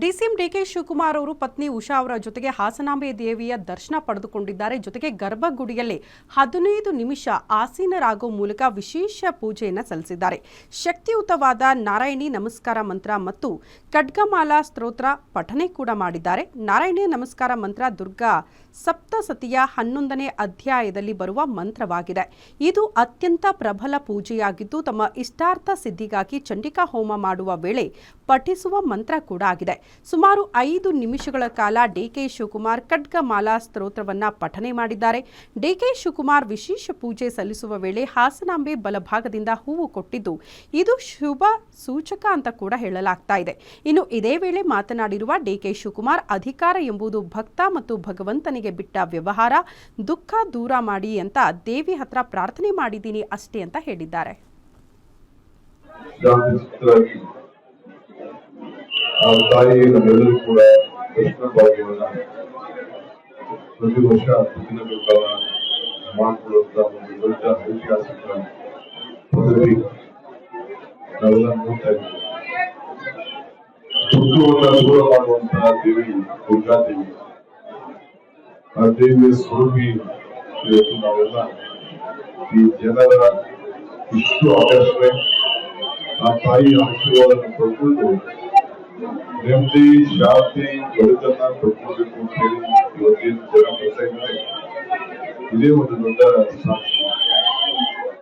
DCM DK Shivakumar ಅವರು ಪತ್ನಿ ಉಷಾ ಅವರ ಜೊತೆಗೆ ಹಾಸನಾಂಬೆ ದೇವಿಯ ದರ್ಶನ ಪಡೆದುಕೊಂಡಿದ್ದಾರೆ. ಜೊತೆಗೆ ಗರ್ಭಗುಡಿಯಲ್ಲಿ 15 ನಿಮಿಷ ಆಸೀನರಾಗೋ ಮೂಲಕ ವಿಶೇಷ ಪೂಜೆಯನ್ನು ಸಲ್ಲಿಸಿದ್ದಾರೆ. ಶಕ್ತಿಯುತವಾದ ನಾರಾಯಣಿ ನಮಸ್ಕಾರ ಮಂತ್ರ ಮತ್ತು ಖಡ್ಗಮಾಲಾ ಸ್ತೋತ್ರ ಪಠನೆ ಕೂಡ ಮಾಡಿದ್ದಾರೆ. ನಾರಾಯಣಿ ನಮಸ್ಕಾರ ಮಂತ್ರ ದುರ್ಗಾ ಸಪ್ತಸತಿಯ 11ನೇ ಅಧ್ಯಾಯದಲ್ಲಿ ಬರುವ ಮಂತ್ರವಾಗಿದೆ. ಇದು ಅತ್ಯಂತ ಪ್ರಬಲ ಪೂಜೆಯಾಗಿದ್ದು ತಮ್ಮ ಇಷ್ಟಾರ್ಥ ಸಿದ್ಧಿಗಾಗಿ ಚಂಡಿಕಾ ಹೋಮ ಮಾಡುವ ವೇಳೆ ಪಠಿಸುವ ಮಂತ್ರ ಕೂಡ ಆಗಿದೆ. ಸುಮಾರು 5 ನಿಮಿಷಗಳ ಕಾಲ ಡಿಕೆ ಶಿವಕುಮಾರ್ ಖಡ್ಗಮಾಲಾ ಸ್ತೋತ್ರವನ್ನ ಪಠನೆ ಮಾಡಿದ್ದಾರೆ. ಡಿಕೆ ಶಿವಕುಮಾರ್ ವಿಶೇಷ ಪೂಜೆ ಸಲ್ಲಿಸುವ ವೇಳೆ ಹಾಸನಾಂಬೆ ಬಲಭಾಗದಿಂದ ಹೂವು ಕೊಟ್ಟಿದ್ದು ಇದು ಶುಭ ಸೂಚಕ ಅಂತ ಕೂಡ ಹೇಳಲಾಗ್ತಾ ಇದೆ. ಇನ್ನು ಇದೇ ವೇಳೆ ಮಾತನಾಡಿರುವ ಡಿಕೆ ಶಿವಕುಮಾರ್, ಅಧಿಕಾರ ಎಂಬುದು ಭಕ್ತ ಮತ್ತು ಭಗವಂತನಿಗೆ ಬಿಟ್ಟ ವ್ಯವಹಾರ, ದುಃಖ ದೂರ ಮಾಡಿ ಅಂತ ದೇವಿ ಹತ್ರ ಪ್ರಾರ್ಥನೆ ಮಾಡಿದ್ದೀನಿ ಅಷ್ಟೇ ಅಂತ ಹೇಳಿದ್ದಾರೆ. ತಾಯಿ ನಮ್ಮೆಲ್ಲರೂ ಕೂಡ ದರ್ಶನ ಭಾಗ್ಯವನ್ನ ಪ್ರತಿ ವರ್ಷ ದಿನಗಳ ಕಾಲ ಮಾಡಿಕೊಳ್ಳುವಂತ ಒಂದು ದೊಡ್ಡ ಐತಿಹಾಸಿಕ ಪದವಿ ನಾವೆಲ್ಲ ನೋಡ್ತಾ ಇದ್ದೀವಿ. ದುಃಖವನ್ನ ದೂರ ಮಾಡುವಂತಹ ದೇವಿ ದುರ್ಗಾದೇವಿ, ಆ ದೇವಿಯ ಸ್ವರೂಪಿ. ಇವತ್ತು ನಾವೆಲ್ಲ ಈ ಜನರ ಇಷ್ಟು ಆಕರ್ಷಣೆ, ಆ ತಾಯಿಯ ಆಶೀರ್ವಾದವನ್ನು ಪಡ್ಕೊಂಡು ನೆಮ್ಮದಿ, ಶಾಂತಿ, ಬದುಕನ್ನ ಪಡ್ಕೊಳ್ಬೇಕು ಅಂತ ಹೇಳಿ ಇವತ್ತೇನು ಜನ ಬರ್ತಾ ಇದ್ದಾರೆ. ಇದೇ ಒಂದು ದೊಡ್ಡ ಸಾಕ್ಷಿ.